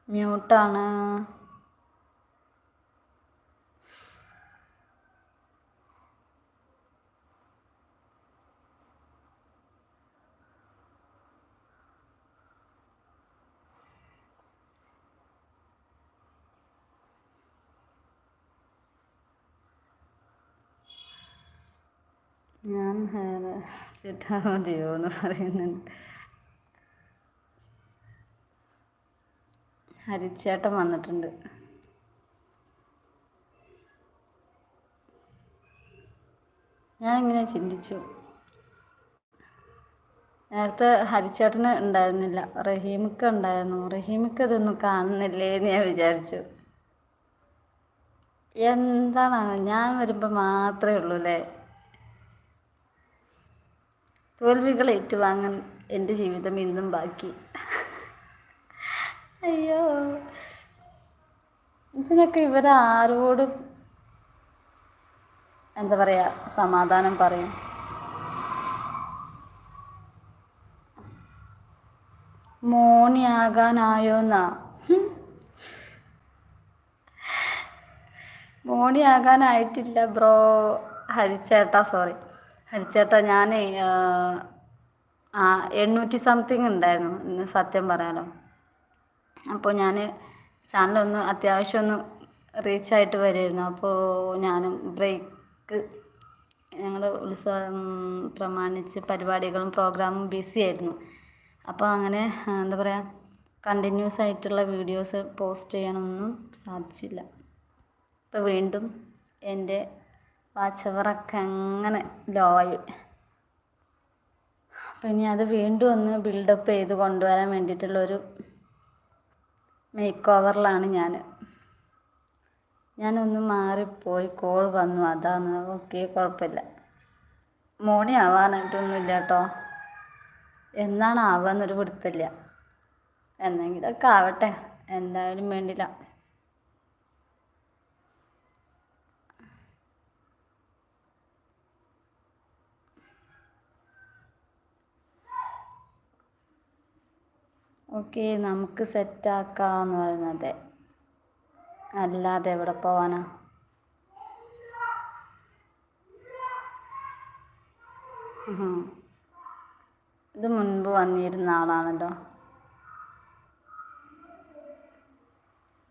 മ്യൂട്ടാണ്. ഞാൻ ചുറ്റാ മതിയോ എന്ന് പറയുന്നുണ്ട്. ഹരിച്ചേട്ടൻ വന്നിട്ടുണ്ട്. ഞാൻ ഇങ്ങനെ ചിന്തിച്ചു, നേരത്തെ ഹരിച്ചേട്ടന് ഉണ്ടായിരുന്നില്ല, റഹീമിക്ക ഉണ്ടായിരുന്നു. റഹീമിക്ക ഇതൊന്നും കാണുന്നില്ലേ എന്ന് ഞാൻ വിചാരിച്ചു. എന്താണ് ഞാൻ വരുമ്പോൾ മാത്രമേ ഉള്ളൂ അല്ലേ തോൽവികൾ ഏറ്റുവാങ്ങാൻ എൻ്റെ ജീവിതം ഇന്നും ബാക്കി. അയ്യോ, ഇതിനൊക്കെ ഇവരാരോട് എന്താ പറയുക സമാധാനം പറയും? മോണിയാകാനായോന്നാ? മോണിയാകാനായിട്ടില്ല ബ്രോ. ഹരിച്ചേട്ടാ സോറി ഹരിച്ചേട്ടാ, ഞാൻ 800 സംതിങ് ഉണ്ടായിരുന്നു ഇന്ന്, സത്യം പറയാലോ. അപ്പോൾ ഞാൻ ചാനലൊന്ന് അത്യാവശ്യം ഒന്ന് റീച്ചായിട്ട് വരുമായിരുന്നു. അപ്പോൾ ഞാനും ബ്രേക്ക്, ഞങ്ങൾ ഉത്സവം പ്രമാണിച്ച് പരിപാടികളും പ്രോഗ്രാമും ബിസി ആയിരുന്നു. അപ്പോൾ അങ്ങനെ എന്താ പറയുക കണ്ടിന്യൂസ് ആയിട്ടുള്ള വീഡിയോസ് പോസ്റ്റ് ചെയ്യാനൊന്നും സാധിച്ചില്ല. ഇപ്പോൾ വീണ്ടും എൻ്റെ വാച്ച് അവറൊക്കെ അങ്ങനെ ലോ ആയി. അപ്പം ഇനി അത് വീണ്ടും ഒന്ന് ബിൽഡപ്പ് ചെയ്ത് കൊണ്ടുവരാൻ വേണ്ടിയിട്ടുള്ളൊരു മേക്ക് ഓവറിലാണ് ഞാനൊന്ന് മാറിപ്പോയി. കോൾ വന്നു, അതാണ്. ഓക്കെ, കുഴപ്പമില്ല. മോണി ആവാനായിട്ടൊന്നുമില്ല കേട്ടോ. എന്നാണ് ആവാന്നൊരു പിടുത്തമില്ല. എന്തെങ്കിലുമൊക്കെ ആവട്ടെ, എന്തായാലും വേണ്ടില്ല. ഓക്കെ, നമുക്ക് സെറ്റാക്കാമെന്ന് പറയുന്നത്, അല്ലാതെ എവിടെ പോവാനാ? ഇത് മുൻപ് വന്നിരുന്ന ആളാണല്ലോ.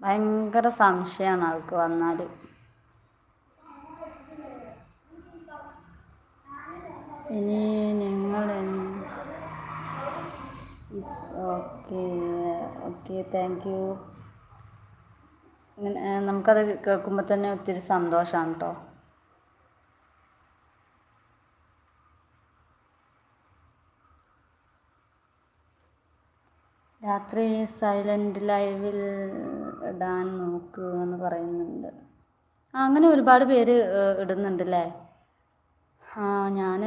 ഭയങ്കര സംശയമാണ് ആൾക്ക് വന്നാൽ. ഇനി നിങ്ങൾ ഓക്കെ ഓക്കെ, താങ്ക് യു. ഇങ്ങനെ നമുക്കത് കേൾക്കുമ്പോൾ തന്നെ ഒത്തിരി സന്തോഷമാണ് കേട്ടോ. രാത്രി സൈലൻറ്റ് ലൈവിൽ ഇടാൻ നോക്കുക എന്ന് പറയുന്നുണ്ട്. അങ്ങനെ ഒരുപാട് പേര് ഇടുന്നുണ്ടല്ലേ. ഞാൻ